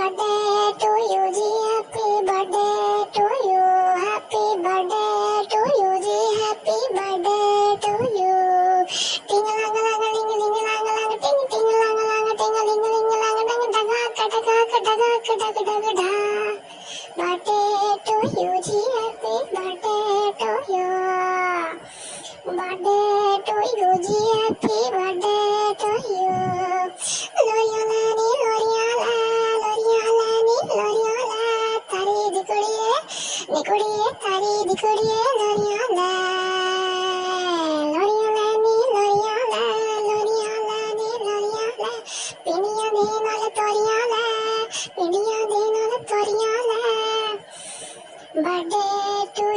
birthday to you ji, happy birthday to you, happy birthday to you ji, happy birthday to you. Ting lang lang ling ling lang lang ting ting lang lang ting ling ling lang dang daga daga daga daga daga da. Birthday to you ji, happy birthday to you. Birthday to you ji, happy birthday to you. Lorialani, Loriala, Lorialani, Loriala, tari di kudiye, tari di kudiye, Loriala. Lorialani, Loriala, Lorialani, Loriala, piniya de nal toriala, piniya de nal toriala. Birthday to